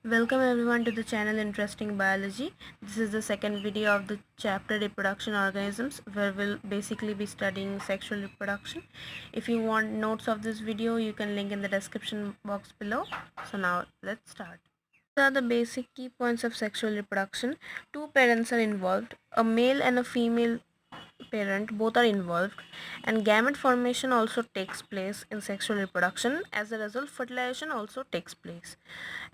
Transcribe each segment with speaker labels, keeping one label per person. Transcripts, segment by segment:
Speaker 1: Welcome everyone to the channel Interesting Biology. This is the second video of the chapter Reproduction Organisms, where we'll basically be studying sexual reproduction. If you want notes of this video, you can link in the description box below. So now let's start. These are the basic key points of sexual reproduction. Two parents are involved, a male and a female parent both are involved, and gamete formation also takes place in sexual reproduction. As a result, fertilization also takes place.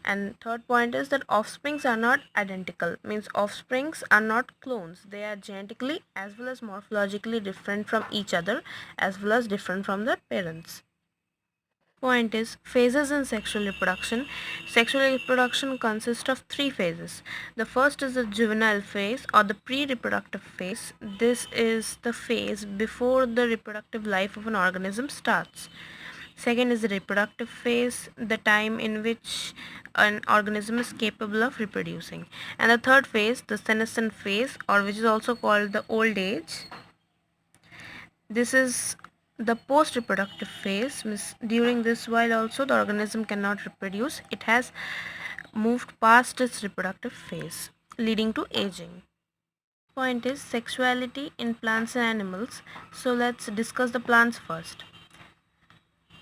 Speaker 1: And third point is that offsprings are not identical, means offsprings are not clones. They are genetically as well as morphologically different from each other, as well as different from their parents. Point is phases in sexual reproduction. Sexual reproduction consists of three phases. The first is the juvenile phase or the pre-reproductive phase. This is the phase before the reproductive life of an organism starts. Second is the reproductive phase, the time in which an organism is capable of reproducing. And the third phase, the senescent phase, or which is also called the old age. This is the post-reproductive phase. During this while also the organism cannot reproduce. It has moved past its reproductive phase, leading to aging. Point is sexuality in plants and animals. So let's discuss the plants first.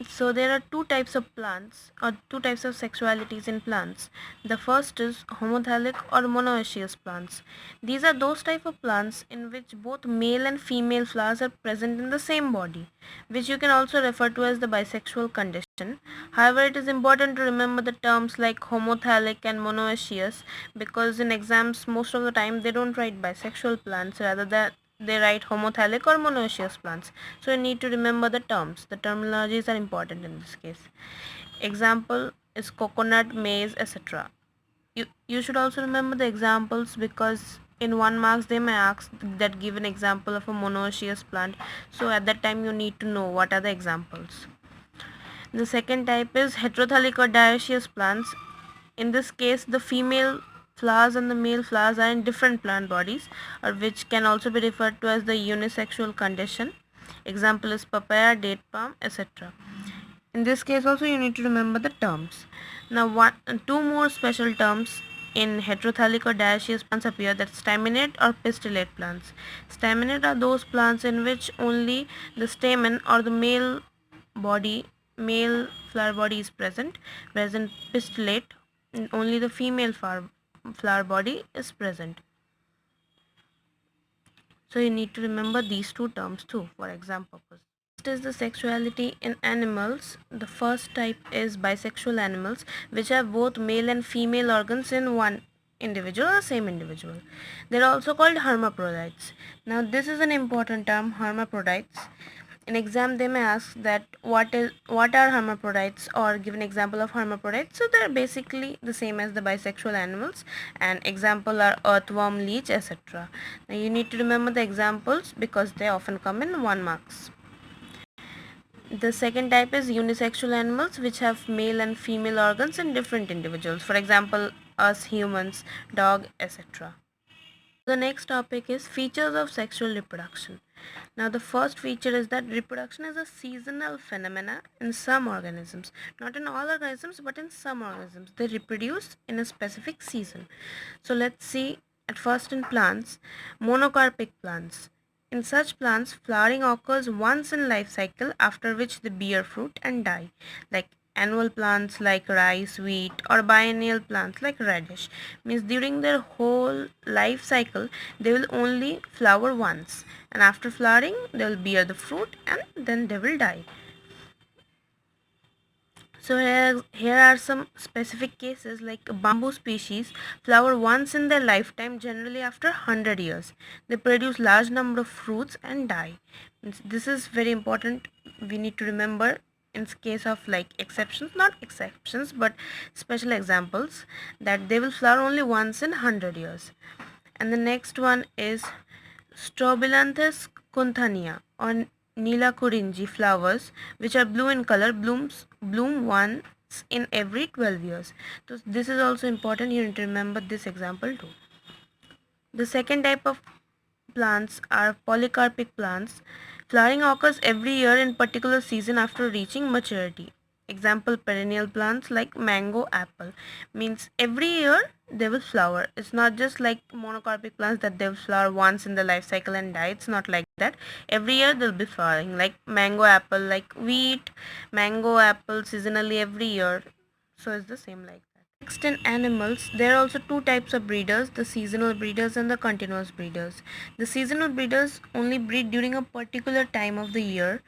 Speaker 1: So there are two types of plants or two types of sexualities in plants. The first is homothallic or monoecious plants. These are those type of plants in which both male and female flowers are present in the same body, which you can also refer to as the bisexual condition. However, it is important to remember the terms like homothallic and monoecious, because in exams most of the time they don't write bisexual plants, rather than they write homothallic or monoecious plants. So you need to remember the terms. The terminologies are important in this case. Example is coconut, maize, etc. You should also remember the examples, because in 1 marks they may ask that give an example of a monoecious plant. So at that time you need to know what are the examples. The second type is heterothallic or dioecious plants. In this case, the female flowers and the male flowers are in different plant bodies, or which can also be referred to as the unisexual condition. Example is papaya, date palm, etc. In this case also you need to remember the terms. Now two more special terms in heterothallic or dioecious plants appear, that staminate or pistillate plants. Staminate are those plants in which only the stamen or the male flower body is present, whereas in pistillate only the female flower body is present. So you need to remember these two terms too for exam purpose. Next is the sexuality in animals. The first type is bisexual animals, which have both male and female organs in one individual or same individual. They are also called hermaphrodites. Now this is an important term, hermaphrodites. In exam they may ask that what are hermaphrodites, or give an example of hermaphrodites. So they are basically the same as the bisexual animals, and example are earthworm, leech, etc. Now you need to remember the examples because they often come in 1 marks. The second type is unisexual animals, which have male and female organs in different individuals. For example, us humans, dog, etc. The next topic is features of sexual reproduction. Now the first feature is that reproduction is a seasonal phenomena in some organisms. Not in all organisms, but in some organisms. They reproduce in a specific season. So let's see at first in plants, monocarpic plants. In such plants, flowering occurs once in life cycle, after which they bear fruit and die, like annual plants like rice, wheat, or biennial plants like radish. Means during their whole life cycle they will only flower once, and after flowering they will bear the fruit and then they will die. So here are some specific cases, like bamboo species flower once in their lifetime, generally after 100 years. They produce large number of fruits and die. This is very important. We need to remember in case of like exceptions, not exceptions but special examples, that they will flower only once in 100 years. And the next one is Strobilanthes kunthania or Nilakurinji flowers, which are blue in color, bloom once in every 12 years. So this is also important. You need to remember this example too. The second type of plants are polycarpic plants. Flowering occurs every year in particular season after reaching maturity. Example, perennial plants like mango, apple, means every year they will flower. It's not just like monocarpic plants that they will flower once in the life cycle and die. It's not like that. Every year they'll be flowering, like mango, apple, like wheat, mango, apple, seasonally every year. So it's the same like that. Next, in animals, there are also two types of breeders, the seasonal breeders and the continuous breeders. The seasonal breeders only breed during a particular time of the year.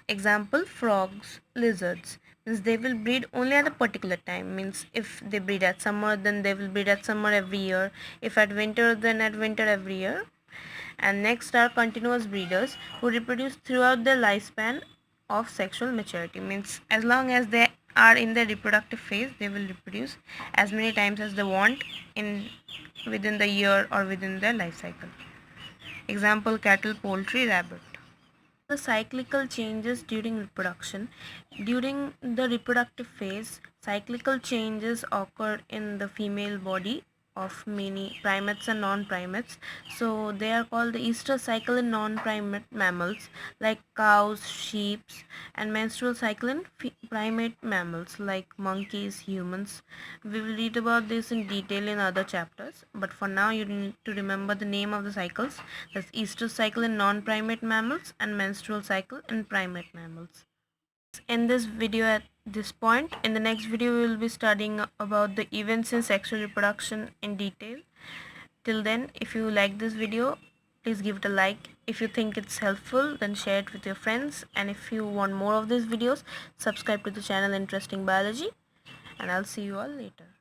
Speaker 1: Example, frogs, lizards, means they will breed only at a particular time. Means if they breed at summer, then they will breed at summer every year. If at winter, then at winter every year. And next are continuous breeders who reproduce throughout their lifespan of sexual maturity. Means as long as they are in the reproductive phase, they will reproduce as many times as they want in within the year or within their life cycle. Example, cattle, poultry, rabbit. The cyclical changes during reproduction. During the reproductive phase, cyclical changes occur in the female body of many primates and non-primates. So they are called the estrous cycle in non-primate mammals like cows, sheep, and menstrual cycle in primate mammals like monkeys, humans. We will read about this in detail in other chapters, but for now you need to remember the name of the cycles. That's estrous cycle in non-primate mammals and menstrual cycle in primate mammals. In this video at this point, in the next video we will be studying about the events in sexual reproduction in detail. Till then, if you like this video, please give it a like. If you think it's helpful, then share it with your friends, and if you want more of these videos, subscribe to the channel Interesting Biology, and I'll see you all later.